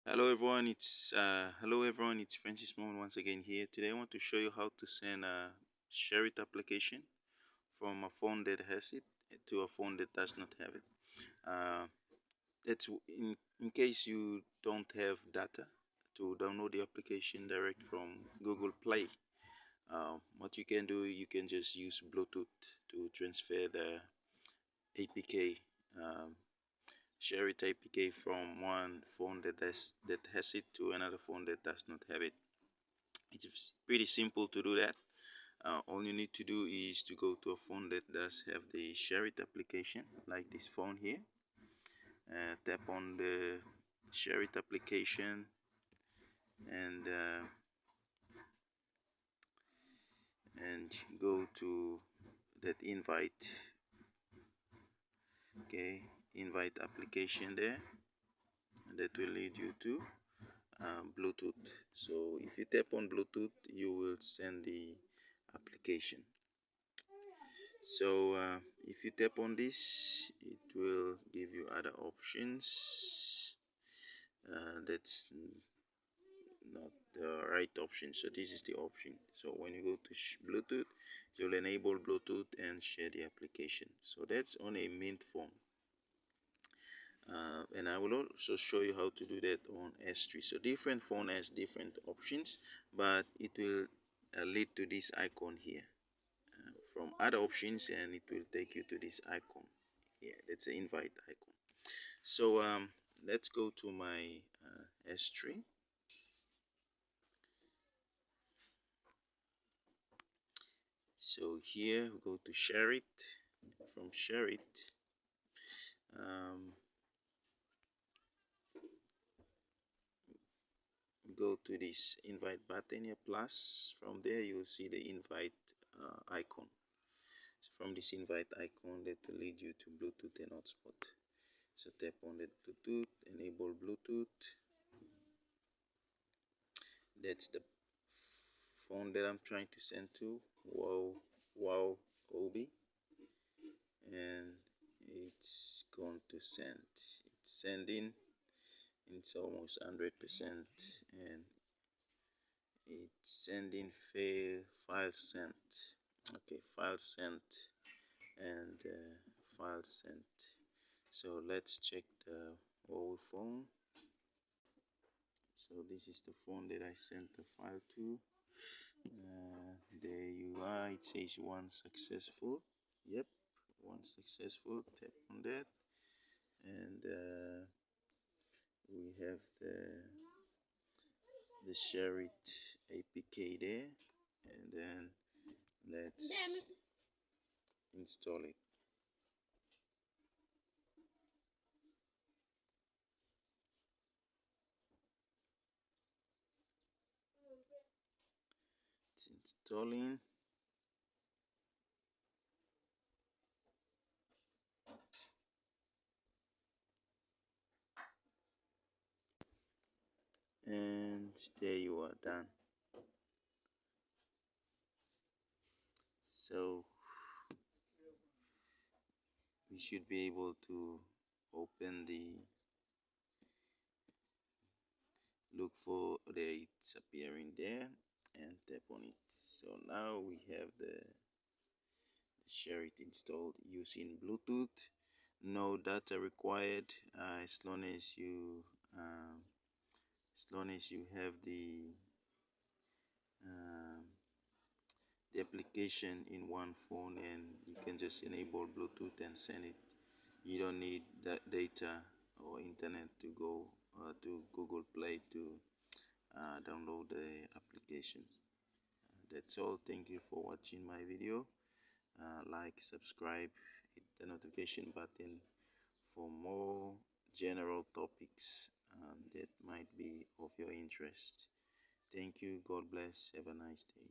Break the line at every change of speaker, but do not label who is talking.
Hello everyone. It's Francis Moon once again here. Today I want to show you how to send a Shareit application from a phone that has it to a phone that does not have it. Uh, that's in case you don't have data to download the application direct from Google Play. What you can do, you can just use Bluetooth to transfer the APK. Share it APK from one phone that has it to another phone that does not have it. It's pretty simple to do that. All you need to do is to go to a phone that does have the Share It application, like this phone here. Tap on the Share It application and go to that invite application there. That will lead you to Bluetooth. So if you tap on Bluetooth, you will send the application. So if you tap on this, it will give you other options. That's not the right option, so this is the option. So when you go to Bluetooth, you'll enable Bluetooth and share the application. So that's on a Mint phone. And I will also show you how to do that on S3. So different phone has different options, but it will lead to this icon here from other options, and it will take you to this icon. Yeah, that's an invite icon. So let's go to my S3. So here we go to Share It. From Share It, go to this invite button here plus. From there you'll see the invite icon. So from this invite icon, that will lead you to Bluetooth and hotspot. So tap on the Bluetooth, enable Bluetooth. That's the phone that I'm trying to send to. Wow Obi, and it's going to send. It's sending. It's almost 100%, and it's sending file sent. Okay, file sent and file sent. So let's check the old phone. So this is the phone that I sent the file to. There you are. It says one successful. Yep, one successful. Tap on that, and we have the Share It APK there, and then let's install it. It's installing. And there you are, done. So we should be able to open the look for it's appearing there and tap on it. So now we have the Share It installed using Bluetooth. No data required, as long as you have um, the application in one phone, and you can just enable Bluetooth and send it. You don't need that data or internet to go to Google Play to download the application. That's all. Thank you for watching my video. Like, subscribe, hit the notification button for more general topics that might be of your interest. Thank you. God bless. Have a nice day.